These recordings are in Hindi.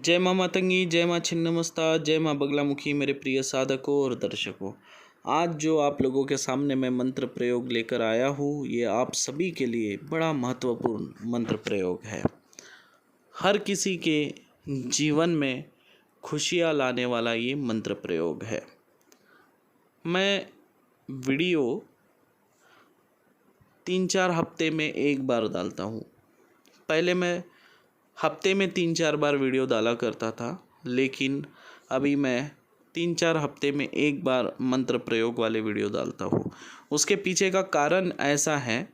जय माँ मातंगी, जय माँ छिन्नमस्ता, जय माँ बगलामुखी। मेरे प्रिय साधकों और दर्शकों, आज जो आप लोगों के सामने मैं मंत्र प्रयोग लेकर आया हूँ, ये आप सभी के लिए बड़ा महत्वपूर्ण मंत्र प्रयोग है। हर किसी के जीवन में खुशियाँ लाने वाला ये मंत्र प्रयोग है। मैं वीडियो 3-4 हफ्ते में एक बार डालता हूँ। पहले मैं हफ्ते में 3-4 बार वीडियो डाला करता था, लेकिन अभी मैं 3-4 हफ्ते में एक बार मंत्र प्रयोग वाले वीडियो डालता हूँ। उसके पीछे का कारण ऐसा है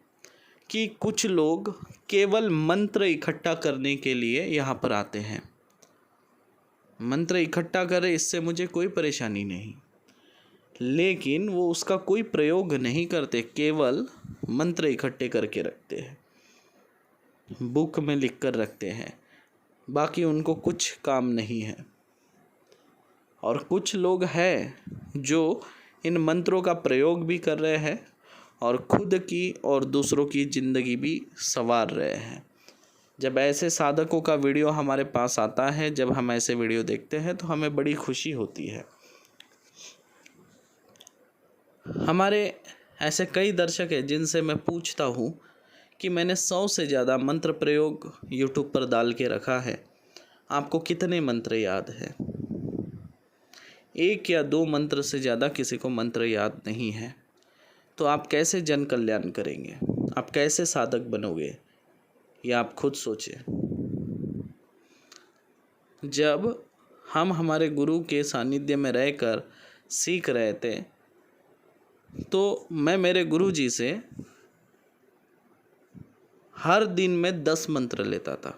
कि कुछ लोग केवल मंत्र इकट्ठा करने के लिए यहाँ पर आते हैं। मंत्र इकट्ठा करें, इससे मुझे कोई परेशानी नहीं, लेकिन वो उसका कोई प्रयोग नहीं करते, केवल मंत्र इकट्ठे करके रखते हैं, बुक में लिख कर रखते हैं, बाकी उनको कुछ काम नहीं है। और कुछ लोग हैं जो इन मंत्रों का प्रयोग भी कर रहे हैं और खुद की और दूसरों की ज़िंदगी भी संवार रहे हैं। जब ऐसे साधकों का वीडियो हमारे पास आता है, जब हम ऐसे वीडियो देखते हैं, तो हमें बड़ी खुशी होती है। हमारे ऐसे कई दर्शक हैं जिनसे मैं पूछता हूँ कि मैंने 100 से ज़्यादा मंत्र प्रयोग यूट्यूब पर डाल के रखा है, आपको कितने मंत्र याद है? 1 या 2 मंत्र से ज़्यादा किसी को मंत्र याद नहीं है, तो आप कैसे जन कल्याण करेंगे? आप कैसे साधक बनोगे? ये आप खुद सोचें। जब हम हमारे गुरु के सानिध्य में रहकर सीख रहे थे, तो मैं मेरे गुरु जी से हर दिन में 10 मंत्र लेता था।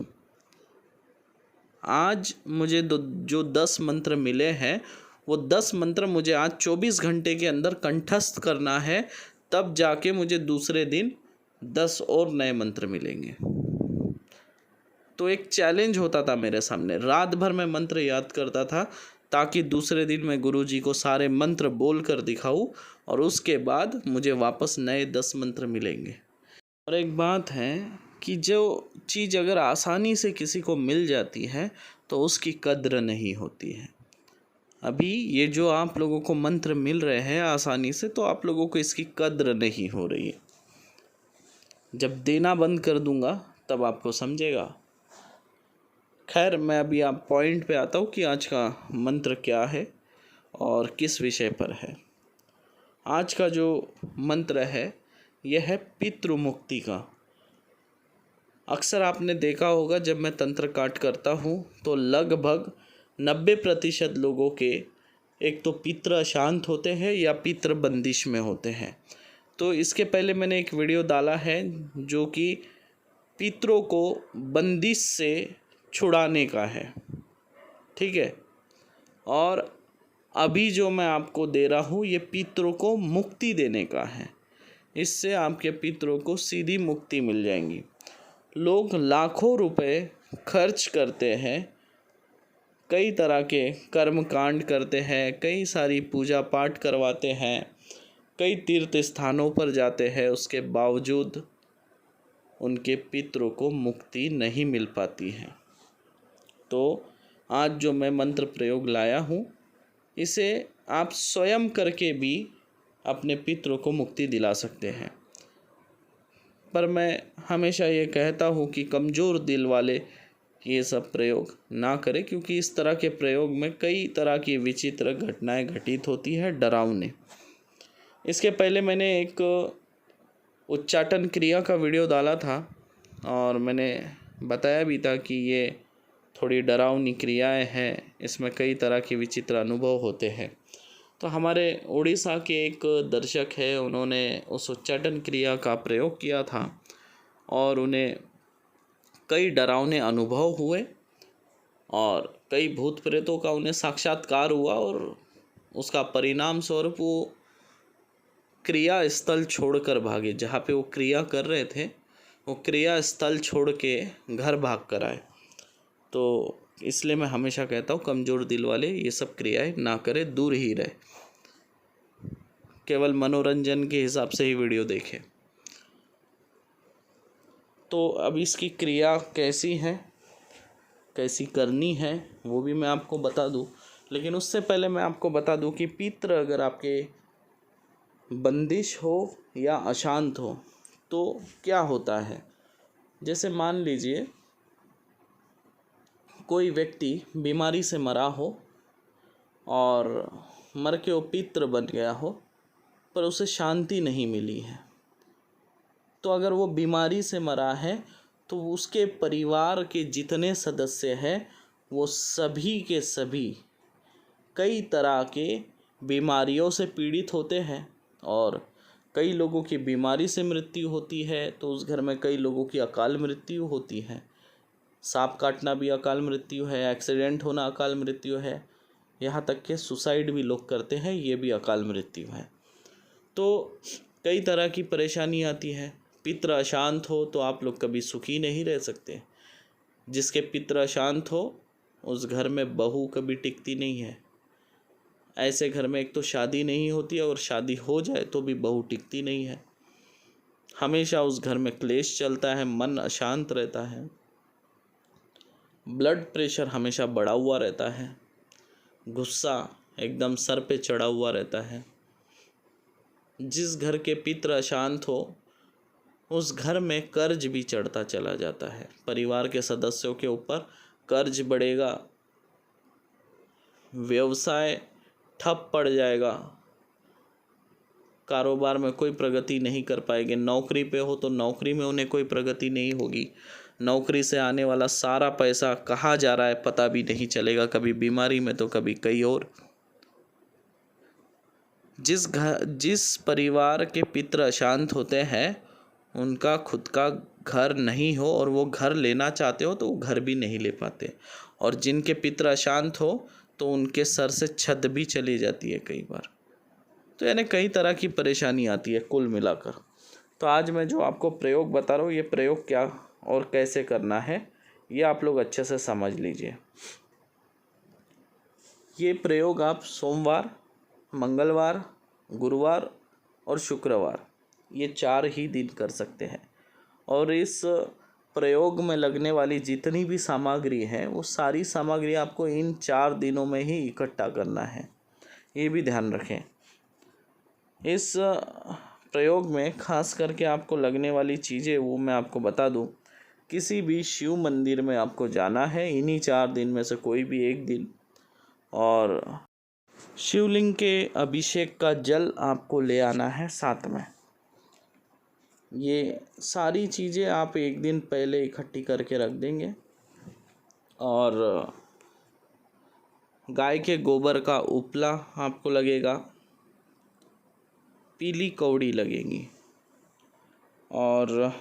आज मुझे जो 10 मंत्र मिले हैं, वो 10 मंत्र मुझे आज 24 घंटे के अंदर कंठस्थ करना है, तब जाके मुझे दूसरे दिन 10 और नए मंत्र मिलेंगे। तो एक चैलेंज होता था मेरे सामने। रात भर मैं मंत्र याद करता था ताकि दूसरे दिन मैं गुरुजी को सारे मंत्र बोल कर दिखाऊँ और उसके बाद मुझे वापस नए 10 मंत्र मिलेंगे। और एक बात है कि जो चीज़ अगर आसानी से किसी को मिल जाती है तो उसकी कद्र नहीं होती है। अभी ये जो आप लोगों को मंत्र मिल रहे हैं आसानी से, तो आप लोगों को इसकी कद्र नहीं हो रही है। जब देना बंद कर दूंगा तब आपको समझेगा। खैर, मैं अभी आप पॉइंट पे आता हूँ कि आज का मंत्र क्या है और किस विषय पर है। आज का जो मंत्र है यह है पितृ मुक्ति का। अक्सर आपने देखा होगा, जब मैं तंत्र काट करता हूँ तो लगभग 90% लोगों के एक तो पितृ अशांत होते हैं या पितृ बंदिश में होते हैं। तो इसके पहले मैंने एक वीडियो डाला है जो कि पितरों को बंदिश से छुड़ाने का है, ठीक है। और अभी जो मैं आपको दे रहा हूँ ये पितरों को मुक्ति देने का है। इससे आपके पितरों को सीधी मुक्ति मिल जाएंगी। लोग लाखों रुपए खर्च करते हैं, कई तरह के कर्म कांड करते हैं, कई सारी पूजा पाठ करवाते हैं, कई तीर्थ स्थानों पर जाते हैं, उसके बावजूद उनके पितरों को मुक्ति नहीं मिल पाती है। तो आज जो मैं मंत्र प्रयोग लाया हूँ, इसे आप स्वयं करके भी अपने पितरों को मुक्ति दिला सकते हैं। पर मैं हमेशा ये कहता हूँ कि कमज़ोर दिल वाले ये सब प्रयोग ना करें, क्योंकि इस तरह के प्रयोग में कई तरह की विचित्र घटनाएं घटित होती है, डरावनी। इसके पहले मैंने एक उच्चाटन क्रिया का वीडियो डाला था और मैंने बताया भी था कि ये थोड़ी डरावनी क्रियाएं हैं, इसमें कई तरह के विचित्र अनुभव होते हैं। तो हमारे उड़ीसा के एक दर्शक है, उन्होंने उस उच्चाटन क्रिया का प्रयोग किया था और उन्हें कई डरावने अनुभव हुए और कई भूत प्रेतों का उन्हें साक्षात्कार हुआ और उसका परिणाम स्वरूप वो क्रिया स्थल छोड़कर भागे। जहाँ पे वो क्रिया कर रहे थे, वो क्रिया स्थल छोड़ के घर भाग कर आए। तो इसलिए मैं हमेशा कहता हूँ कमज़ोर दिल वाले ये सब क्रियाएं ना करें, दूर ही रहे, केवल मनोरंजन के हिसाब से ही वीडियो देखें। तो अब इसकी क्रिया कैसी है, कैसी करनी है, वो भी मैं आपको बता दूं, लेकिन उससे पहले मैं आपको बता दूं कि पितृ अगर आपके बंदिश हो या अशांत हो तो क्या होता है। जैसे मान लीजिए कोई व्यक्ति बीमारी से मरा हो और मर के वो पितृ बन गया हो, पर उसे शांति नहीं मिली है, तो अगर वो बीमारी से मरा है तो उसके परिवार के जितने सदस्य हैं वो सभी के सभी कई तरह के बीमारियों से पीड़ित होते हैं। और कई लोगों की बीमारी से मृत्यु होती है, तो उस घर में कई लोगों की अकाल मृत्यु होती है। सांप काटना भी अकाल मृत्यु है, एक्सीडेंट होना अकाल मृत्यु है, यहाँ तक कि सुसाइड भी लोग करते हैं, ये भी अकाल मृत्यु है। तो कई तरह की परेशानी आती है। पितृ अशांत हो तो आप लोग कभी सुखी नहीं रह सकते। जिसके पितृ अशांत हो उस घर में बहू कभी टिकती नहीं है। ऐसे घर में एक तो शादी नहीं होती है, और शादी हो जाए तो भी बहू टिकती नहीं है। हमेशा उस घर में क्लेश चलता है, मन अशांत रहता है, ब्लड प्रेशर हमेशा बढ़ा हुआ रहता है, गुस्सा एकदम सर पे चढ़ा हुआ रहता है। जिस घर के पितृ अशांत हो उस घर में कर्ज भी चढ़ता चला जाता है। परिवार के सदस्यों के ऊपर कर्ज बढ़ेगा, व्यवसाय ठप पड़ जाएगा, कारोबार में कोई प्रगति नहीं कर पाएंगे। नौकरी पे हो तो नौकरी में उन्हें कोई प्रगति नहीं होगी। नौकरी से आने वाला सारा पैसा कहाँ जा रहा है पता भी नहीं चलेगा, कभी बीमारी में तो कभी कहीं और। जिस परिवार के पितृ अशांत होते हैं उनका खुद का घर नहीं हो और वो घर लेना चाहते हो तो वो घर भी नहीं ले पाते। और जिनके पितृ अशांत हो तो उनके सर से छत भी चली जाती है कई बार। तो यानी कई तरह की परेशानी आती है कुल मिलाकर। तो आज मैं जो आपको प्रयोग बता रहा हूँ, ये प्रयोग क्या और कैसे करना है ये आप लोग अच्छे से समझ लीजिए। ये प्रयोग आप सोमवार, मंगलवार, गुरुवार और शुक्रवार ये 4 ही दिन कर सकते हैं। और इस प्रयोग में लगने वाली जितनी भी सामग्री है वो सारी सामग्री आपको इन 4 दिनों में ही इकट्ठा करना है, ये भी ध्यान रखें। इस प्रयोग में खास करके आपको लगने वाली चीज़ें वो मैं आपको बता दूं। किसी भी शिव मंदिर में आपको जाना है इन्हीं 4 दिन में से कोई भी एक दिन, और शिवलिंग के अभिषेक का जल आपको ले आना है साथ में। ये सारी चीज़ें आप एक दिन पहले इकट्ठी करके रख देंगे। और गाय के गोबर का उपला आपको लगेगा, पीली कौड़ी लगेगी, और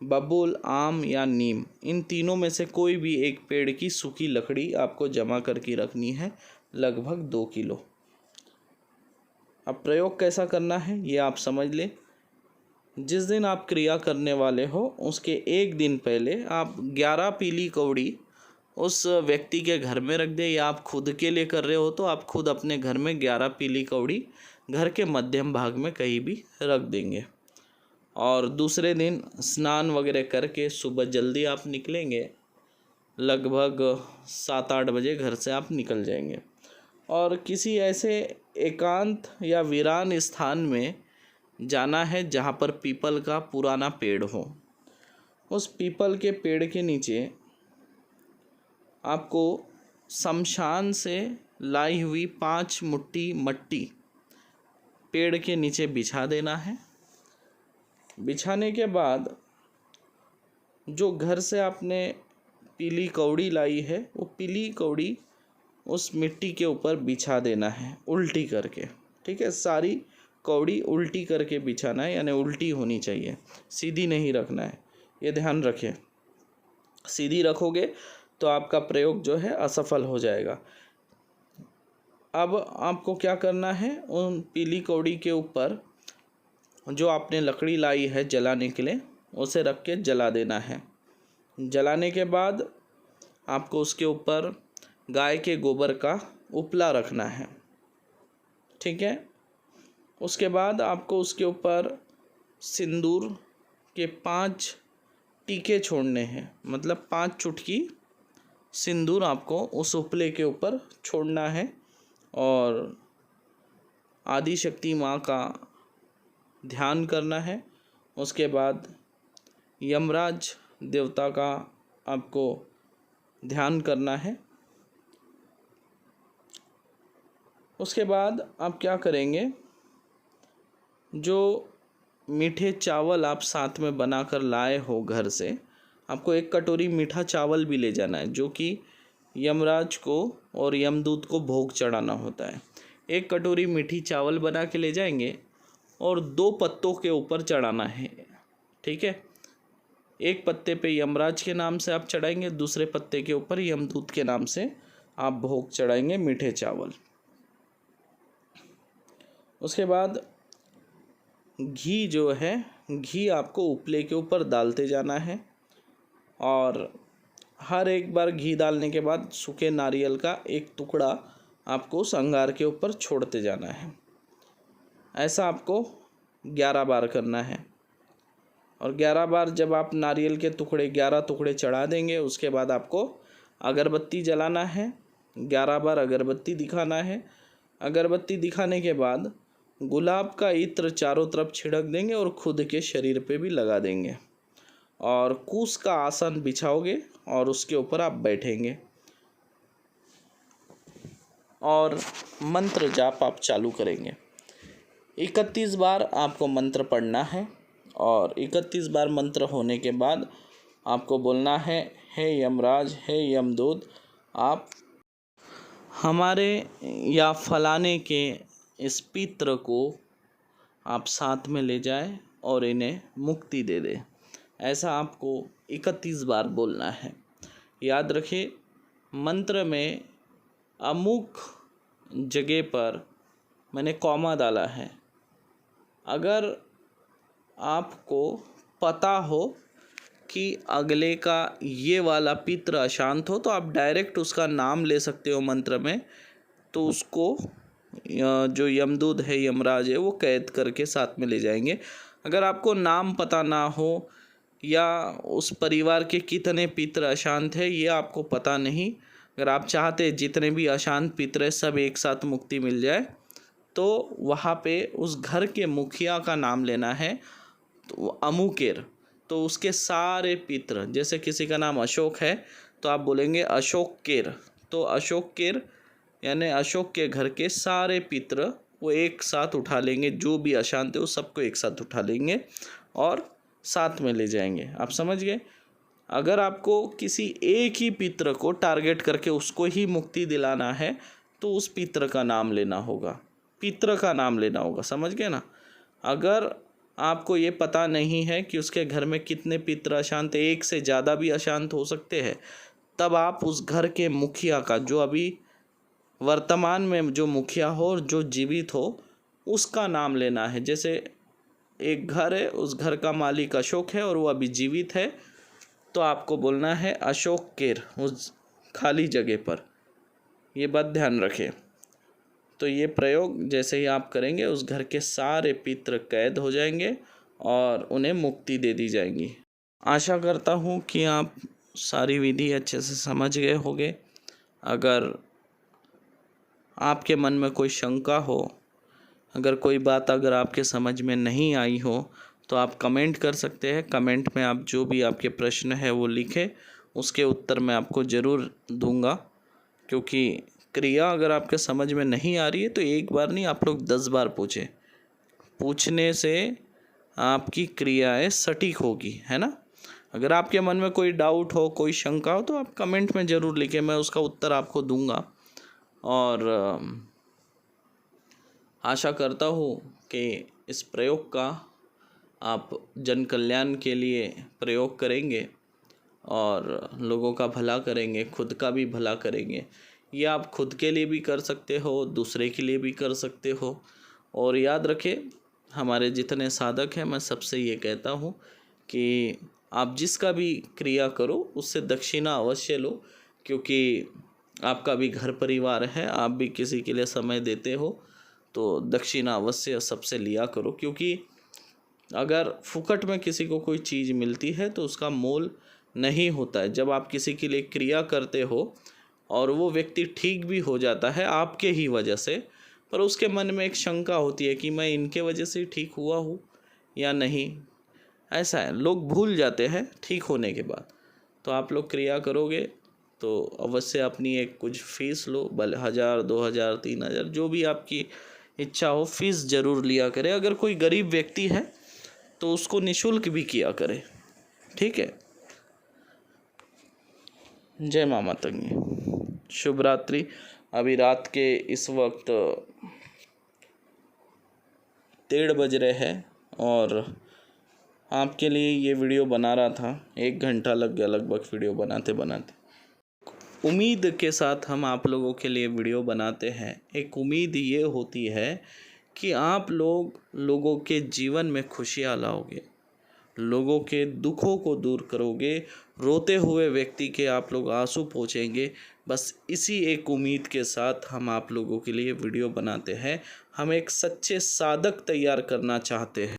बबूल, आम या नीम, इन तीनों में से कोई भी एक पेड़ की सूखी लकड़ी आपको जमा करके रखनी है, लगभग 2 किलो। अब प्रयोग कैसा करना है ये आप समझ लें। जिस दिन आप क्रिया करने वाले हो उसके एक दिन पहले आप 11 पीली कौड़ी उस व्यक्ति के घर में रख दें, या आप खुद के लिए कर रहे हो तो आप खुद अपने घर में 11 पीली कौड़ी घर के मध्यम भाग में कहीं भी रख देंगे। और दूसरे दिन स्नान वगैरह करके सुबह जल्दी आप निकलेंगे, लगभग 7-8 बजे घर से आप निकल जाएंगे, और किसी ऐसे एकांत या वीरान स्थान में जाना है जहाँ पर पीपल का पुराना पेड़ हो। उस पीपल के पेड़ के नीचे आपको शमशान से लाई हुई 5 मुट्ठी मट्टी पेड़ के नीचे बिछा देना है। बिछाने के बाद जो घर से आपने पीली कौड़ी लाई है वो पीली कौड़ी उस मिट्टी के ऊपर बिछा देना है उल्टी करके। ठीक है, सारी कौड़ी उल्टी करके बिछाना है, यानी उल्टी होनी चाहिए, सीधी नहीं रखना है, ये ध्यान रखें। सीधी रखोगे तो आपका प्रयोग जो है असफल हो जाएगा। अब आपको क्या करना है, उन पीली कौड़ी के ऊपर जो आपने लकड़ी लाई है जलाने के लिए उसे रख के जला देना है। जलाने के बाद आपको उसके ऊपर गाय के गोबर का उपला रखना है। ठीक है, उसके बाद आपको उसके ऊपर सिंदूर के 5 टीके छोड़ने हैं, मतलब 5 चुटकी सिंदूर आपको उस उपले के ऊपर छोड़ना है और आदि शक्ति माँ का ध्यान करना है। उसके बाद यमराज देवता का आपको ध्यान करना है। उसके बाद आप क्या करेंगे, जो मीठे चावल आप साथ में बनाकर लाए हो घर से, आपको 1 कटोरी मीठा चावल भी ले जाना है, जो कि यमराज को और यमदूत को भोग चढ़ाना होता है। 1 कटोरी मीठी चावल बना के ले जाएंगे और 2 पत्तों के ऊपर चढ़ाना है। ठीक है, एक पत्ते पे यमराज के नाम से आप चढ़ाएंगे, दूसरे पत्ते के ऊपर यमदूत के नाम से आप भोग चढ़ाएंगे मीठे चावल। उसके बाद घी जो है, घी आपको उपले के ऊपर डालते जाना है और हर एक बार घी डालने के बाद सूखे नारियल का एक टुकड़ा आपको उस अंगार के ऊपर छोड़ते जाना है। ऐसा आपको 11 बार करना है और 11 बार जब आप नारियल के टुकड़े 11 टुकड़े चढ़ा देंगे, उसके बाद आपको अगरबत्ती जलाना है। 11 बार अगरबत्ती दिखाना है। अगरबत्ती दिखाने के बाद गुलाब का इत्र चारों तरफ छिड़क देंगे और खुद के शरीर पे भी लगा देंगे और कूस का आसन बिछाओगे और उसके ऊपर आप बैठेंगे और मंत्र जाप आप चालू करेंगे। 31 बार आपको मंत्र पढ़ना है और 31 बार मंत्र होने के बाद आपको बोलना है, हे यमराज, हे यमदूत, आप हमारे या फलाने के इस पित्र को आप साथ में ले जाए और इन्हें मुक्ति दे दे। ऐसा आपको 31 बार बोलना है। याद रखिए, मंत्र में अमुक जगह पर मैंने कॉमा डाला है। अगर आपको पता हो कि अगले का ये वाला पित्र अशांत हो तो आप डायरेक्ट उसका नाम ले सकते हो मंत्र में, तो उसको जो यमदूत है, यमराज है, वो कैद करके साथ में ले जाएंगे। अगर आपको नाम पता ना हो या उस परिवार के कितने पित्र अशांत है ये आपको पता नहीं, अगर आप चाहते जितने भी अशांत पित्र है सब एक साथ मुक्ति मिल जाए, तो वहाँ पे उस घर के मुखिया का नाम लेना है, तो अमुकेर। तो उसके सारे पित्र, जैसे किसी का नाम अशोक है तो आप बोलेंगे अशोक केर, तो अशोक केर यानी अशोक के घर के सारे पित्र वो एक साथ उठा लेंगे। जो भी अशांत है वो सबको एक साथ उठा लेंगे और साथ में ले जाएंगे। आप समझ गए। अगर आपको किसी एक ही पित्र को टारगेट करके उसको ही मुक्ति दिलाना है तो उस पित्र का नाम लेना होगा, पित्र का नाम लेना होगा। समझ गए ना। अगर आपको ये पता नहीं है कि उसके घर में कितने पित्र अशांत, एक से ज़्यादा भी अशांत हो सकते हैं, तब आप उस घर के मुखिया का, जो अभी वर्तमान में जो मुखिया हो और जो जीवित हो, उसका नाम लेना है। जैसे एक घर है, उस घर का मालिक अशोक है और वो अभी जीवित है, तो आपको बोलना है अशोक केर उस खाली जगह पर। ये बात ध्यान रखें। तो ये प्रयोग जैसे ही आप करेंगे उस घर के सारे पित्र कैद हो जाएंगे और उन्हें मुक्ति दे दी जाएंगी। आशा करता हूँ कि आप सारी विधि अच्छे से समझ गए होंगे। अगर आपके मन में कोई शंका हो, अगर कोई बात अगर आपके समझ में नहीं आई हो, तो आप कमेंट कर सकते हैं। कमेंट में आप जो भी आपके प्रश्न है वो लिखें, उसके उत्तर मैं आपको ज़रूर दूंगा। क्योंकि क्रिया अगर आपके समझ में नहीं आ रही है तो एक बार नहीं, आप लोग 10 बार पूछें। पूछने से आपकी क्रियाएं सटीक होगी, है ना। अगर आपके मन में कोई डाउट हो, कोई शंका हो, तो आप कमेंट में ज़रूर लिखें, मैं उसका उत्तर आपको दूंगा। और आशा करता हूँ कि इस प्रयोग का आप जन कल्याण के लिए प्रयोग करेंगे और लोगों का भला करेंगे, खुद का भी भला करेंगे। ये आप खुद के लिए भी कर सकते हो, दूसरे के लिए भी कर सकते हो। और याद रखें, हमारे जितने साधक हैं, मैं सबसे ये कहता हूँ कि आप जिसका भी क्रिया करो उससे दक्षिणा अवश्य लो, क्योंकि आपका भी घर परिवार है, आप भी किसी के लिए समय देते हो, तो दक्षिणा अवश्य सबसे लिया करो। क्योंकि अगर फुकट में किसी को कोई चीज़ मिलती है तो उसका मोल नहीं होता है। जब आप किसी के लिए क्रिया करते हो और वो व्यक्ति ठीक भी हो जाता है आपके ही वजह से, पर उसके मन में एक शंका होती है कि मैं इनके वजह से ठीक हुआ हूँ या नहीं। ऐसा है, लोग भूल जाते हैं ठीक होने के बाद। तो आप लोग क्रिया करोगे तो अवश्य अपनी एक कुछ फ़ीस लो, भले 1000, 2000, 3000 जो भी आपकी इच्छा हो, फ़ीस ज़रूर लिया करें। अगर कोई गरीब व्यक्ति है तो उसको निःशुल्क भी किया करें, ठीक है। जय माँ मातंगी। शुभ रात्रि। अभी रात के इस वक्त 1:30 बज रहे हैं और आपके लिए ये वीडियो बना रहा था। 1 घंटा लग गया लगभग वीडियो बनाते बनाते। उम्मीद के साथ हम आप लोगों के लिए वीडियो बनाते हैं। एक उम्मीद ये होती है कि आप लोगों के जीवन में खुशियाँ लाओगे, लोगों के दुखों को दूर करोगे, रोते हुए व्यक्ति के आप लोग आंसू पोंछेंगे। बस इसी एक उम्मीद के साथ हम आप लोगों के लिए वीडियो बनाते हैं। हम एक सच्चे साधक तैयार करना चाहते हैं।